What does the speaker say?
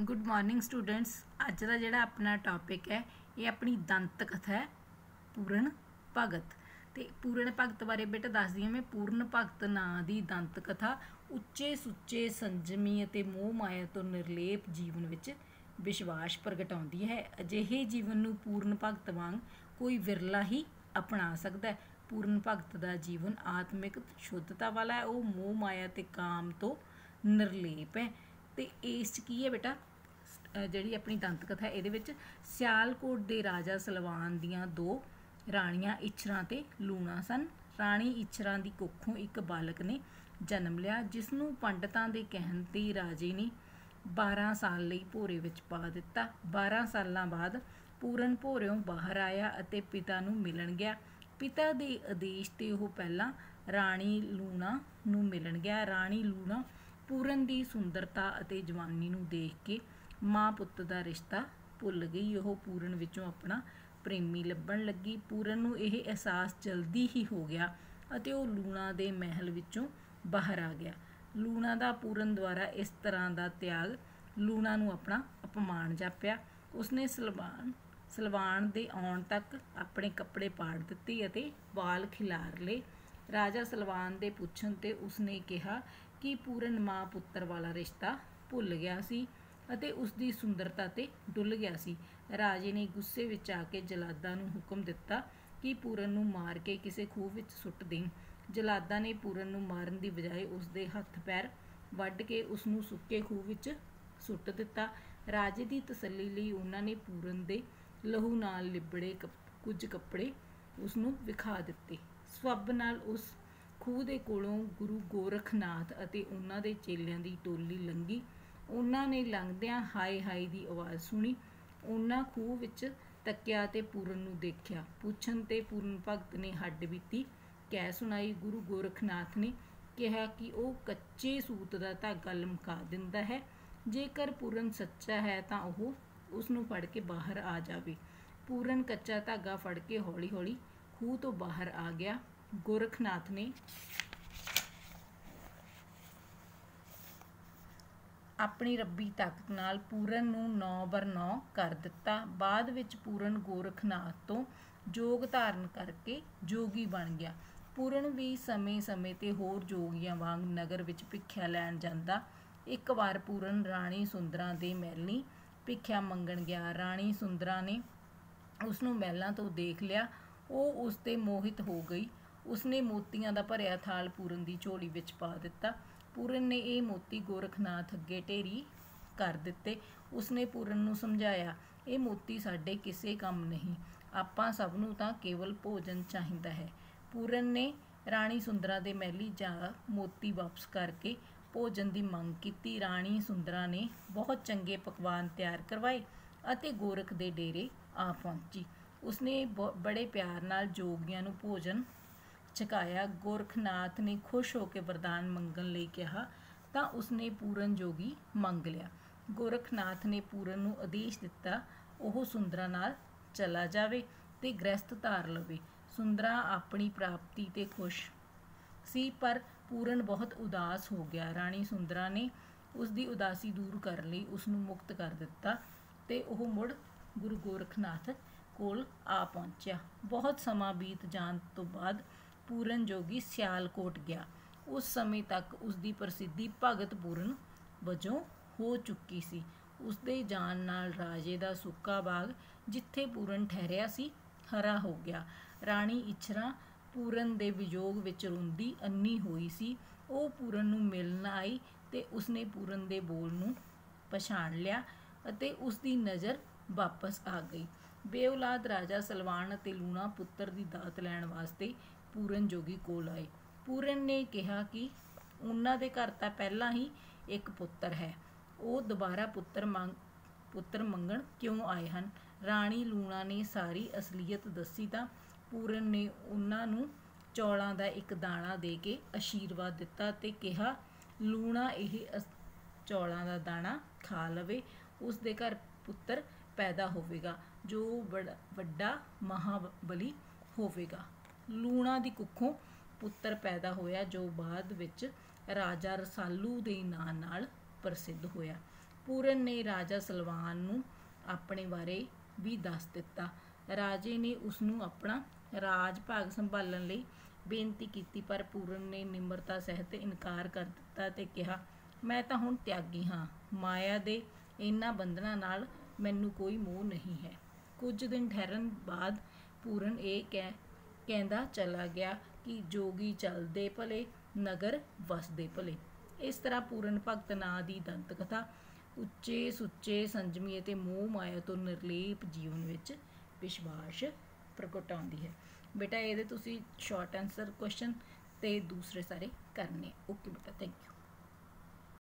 Good morning students. अज का जिहड़ा अपना टॉपिक है ये अपनी दंत कथा है पूर्ण भगत। तो पूर्ण भगत बारे बेटा दस दी मैं पूर्ण भगत नां दी दंत कथा उच्चे सुच्चे संजमी अते मोह माया तो निर्लेप जीवन विच विश्वास प्रगटाउंदी है। अजिहे जीवन नूं पूर्ण भगत वांग कोई विरला ही अपना सकता है। पूर्ण भगत का जीवन आत्मिक शुद्धता वाला है, वह मोह माया ते काम तो निर्लेप है। तो इस की है बेटा जिहड़ी अपनी दंत कथा है ये सियालकोट के राजा सलवान दियाँ दो राणियां इछरां ते लूणा सन। राणी इछरां दी कुखों एक बालक ने जन्म लिया जिसनूं पंडितां दे कहण ते राजे ने 12 साल लई भोरे विच पा दिता। 12 सालां बाद पूरन भोरियों बाहर आया अते पिता नूं मिलण गया। पिता दे आदेश ते ओह पहलां राणी लूणा नूं मिलण गया। राणी लूणा पूरन की सुंदरता अते जवानी नूं देख के माँ पुत का रिश्ता भुल गई। वह पूरन विचों अपना प्रेमी लभण लगी। पूरन नूं यह एहसास जल्दी ही हो गया अते वह लूणा के महल विचों बाहर आ गया। लूणा का पूरन द्वारा इस तरह का त्याग लूणा नूं अपना अपमान जापिया। उसने सलवान दे आउण तक अपने कपड़े पाड़ दिते अते वाल खिलार ले। राजा सलवान दे पुछण ते उसने कहा कि पूरन माँ पुत्र वाला रिश्ता भुल गया सी अते उसकी सुंदरता ते डुल गया सी। राजे ने गुस्से विच आके जलादा नूं हुक्म दिता कि पूरन नूं मार के किसी खूह विच सुੱਟ दें। जलादा ने पूरन नूं मारन की बजाय उसके हत्थ पैर वढ के उसनूं सुੱਕੇ खूह विच सुੱਟ दिता। राजे की तसल्ली लई उन्हां ने पूरन दे लहू नाल लिबड़े कुछ कपड़े उसनूं विखा दिते। स्वब नाल उस खूह दे कोलों गुरु गोरखनाथ अते उन्हां दे चेलियां दी टोली लंघी। उन्हां ने लंघदियां हाय हाय दी आवाज़ सुनी। उन्हां खूह विच तक्या ते पूरन नूं देखिया। पुछण ते पूरन भगत ने हड्ड बीती कह सुनाई। गुरु गोरखनाथ ने कहा कि वह कच्चे सूत का धागा लमका दिंदा है। जेकर पूरन सच्चा है तो वह उसनूं फड़ के बाहर आ जावे। पूरन कच्चा धागा फड़ के हौली हौली खूह तो बाहर आ गया। गोरखनाथ ने अपनी रब्बी ताकत नाल पूरन नूं 9/9 कर दिता। बाद विच पूरन गोरखनाथ तो जोग धारण करके जोगी बन गया। पूरन भी समय समय ते होर जोगियां वांग नगर विच भिख्या लैण जांदा। एक बार पूरन राणी सुंदरा दे महलीं भिख्या मंगण गया। राणी सुंदरा ने उसनूं महलां तो देख लिया। ਉਹ ਉਸ 'ਤੇ ਮੋਹਿਤ ਹੋ ਗਈ। ਉਸਨੇ ਮੋਤੀਆਂ ਦਾ ਭਰਿਆ ਥਾਲ ਪੂਰਨ ਦੀ ਝੋਲੀ ਵਿੱਚ ਪਾ ਦਿੱਤਾ। ਪੂਰਨ ਨੇ ਇਹ ਮੋਤੀ ਗੋਰਖਨਾਥ ਅੱਗੇ ਢੇਰੀ ਕਰ ਦਿੱਤੇ। ਉਸਨੇ ਪੂਰਨ ਨੂੰ ਸਮਝਾਇਆ, ਇਹ ਮੋਤੀ ਸਾਡੇ ਕਿਸੇ ਕੰਮ ਨਹੀਂ, ਆਪਾਂ ਸਭ ਨੂੰ ਤਾਂ ਕੇਵਲ ਭੋਜਨ ਚਾਹੀਦਾ ਹੈ। ਪੂਰਨ ਨੇ ਰਾਣੀ ਸੁੰਦਰਾ ਦੇ ਮਹਿਲੀਂ ਜਾ ਮੋਤੀ ਵਾਪਸ ਕਰਕੇ ਭੋਜਨ ਦੀ ਮੰਗ ਕੀਤੀ। ਰਾਣੀ ਸੁੰਦਰਾ ਨੇ ਬਹੁਤ ਚੰਗੇ ਪਕਵਾਨ ਤਿਆਰ ਕਰਵਾਏ ਅਤੇ ਗੋਰਖ ਦੇ ਡੇਰੇ ਆ ਪਹੁੰਚੀ। उसने बड़े प्यार नाल जोगियां नूं भोजन छकाया। गोरखनाथ ने खुश होकर वरदान मंगण लई कहा तां उसने पूरन जोगी मंग लिया। गोरखनाथ ने पूरन नूं आदेश दिता ਉਹ सुंदरा नाल चला जावे ते गृहस्थ धार लवे। सुंदरा अपनी प्राप्ति ते खुश सी पर पूरन बहुत उदास हो गया। राणी सुंदरा ने उसकी उदासी दूर कर लई उसनूं मुक्त कर दिता ते ਉਹ मुड़ गुरु गोरखनाथ कोल आ पहुँचा। बहुत समा बीत जाण तो बाद पूरन जोगी सियालकोट गया। उस समय तक उसकी प्रसिद्धि भगत पूरन वजों हो चुकी सी। उसदे जाण नाल राजे का सुक्का बाग जिथे पूरन ठहरिया सी हरा हो गया। राणी इछरा पूरन दे वियोग विच रोंदी अन्नी होई सी। ਉਹ पूरन नूं मिलण आई ते उसने पूरन दे बोल नूं पछाण लिया अते उसकी नज़र वापस आ गई। बेऔलाद राजा सलवान ਅਤੇ ਲੂਣਾ ਪੁੱਤਰ ਦੀ ਦਾਤ ਲੈਣ ਵਾਸਤੇ ਪੂਰਨ ਜੋਗੀ ਕੋਲ ਆਏ। ਪੂਰਨ ਨੇ ਕਿਹਾ ਕਿ ਉਹਨਾਂ ਦੇ ਘਰ ਤਾਂ ਪਹਿਲਾਂ ਹੀ ਇੱਕ ਪੁੱਤਰ ਹੈ, ਉਹ ਦੁਬਾਰਾ ਪੁੱਤਰ ਮੰਗਣ ਕਿਉਂ ਆਏ ਹਨ। ਰਾਣੀ ਲੂਣਾ ਨੇ ਸਾਰੀ ਅਸਲੀਅਤ ਦੱਸੀ ਤਾਂ ਪੂਰਨ ਨੇ ਉਹਨਾਂ ਨੂੰ ਚੌਲਾਂ ਦਾ ਇੱਕ ਦਾਣਾ ਦੇ ਕੇ ਆਸ਼ੀਰਵਾਦ ਦਿੱਤਾ ਤੇ ਕਿਹਾ ਲੂਣਾ ਇਹ ਚੌਲਾਂ ਦਾ ਦਾਣਾ ਖਾ ਲਵੇ, ਉਸ ਦੇ ਘਰ ਪੁੱਤਰ पैदा होवेगा जो वड्डा महाबली होवेगा। लूणा दी कुखों पुत्र पैदा होया जो बाद विच राजा रसालू दे नां नाल प्रसिद्ध होया। ਪੂਰਨ ਨੇ ਰਾਜਾ ਸਲਵਾਨ ਨੂੰ ਆਪਣੇ ਬਾਰੇ ਵੀ ਦੱਸ ਦਿੱਤਾ। ਰਾਜੇ ਨੇ ਉਸ ਨੂੰ ਆਪਣਾ ਰਾਜ ਭਾਗ ਸੰਭਾਲਣ ਲਈ ਬੇਨਤੀ ਕੀਤੀ, ਪਰ ਪੂਰਨ ਨੇ ਨਿਮਰਤਾ ਸਹਿਤ ਇਨਕਾਰ ਕਰ ਦਿੱਤਾ ਅਤੇ ਕਿਹਾ, ਮੈਂ ਤਾਂ ਹੁਣ ਤਿਆਗੀ ਹਾਂ, ਮਾਇਆ ਦੇ ਇਹਨਾਂ ਬੰਧਨਾਂ ਨਾਲ ਮੈਨੂੰ ਕੋਈ ਮੋਹ ਨਹੀਂ ਹੈ। ਕੁਝ ਦਿਨ ਠਹਿਰਨ ਬਾਅਦ ਪੂਰਨ ਇਹ ਕਹਿੰਦਾ ਚਲਾ ਗਿਆ ਕਿ ਜੋਗੀ ਚੱਲਦੇ ਭਲੇ, ਨਗਰ ਵਸਦੇ ਭਲੇ। ਇਸ ਤਰ੍ਹਾਂ ਪੂਰਨ ਭਗਤ ਨਾਂ ਦੀ ਦੰਤ ਕਥਾ ਉੱਚੇ ਸੁੱਚੇ ਸੰਜਮੀ ਅਤੇ ਮੋਹ ਮਾਇਆ ਤੋਂ ਨਿਰਲੇਪ ਜੀਵਨ ਵਿੱਚ ਵਿਸ਼ਵਾਸ ਪ੍ਰਗਟਾਉਂਦੀ ਹੈ। ਬੇਟਾ ਇਹਦੇ ਤੁਸੀਂ ਸ਼ਾਰਟ ਆਨਸਰ ਕੁਐਸਚਨ ਅਤੇ ਦੂਸਰੇ ਸਾਰੇ ਕਰਨੇ। ਓਕੇ ਬੇਟਾ, ਥੈਂਕ ਯੂ।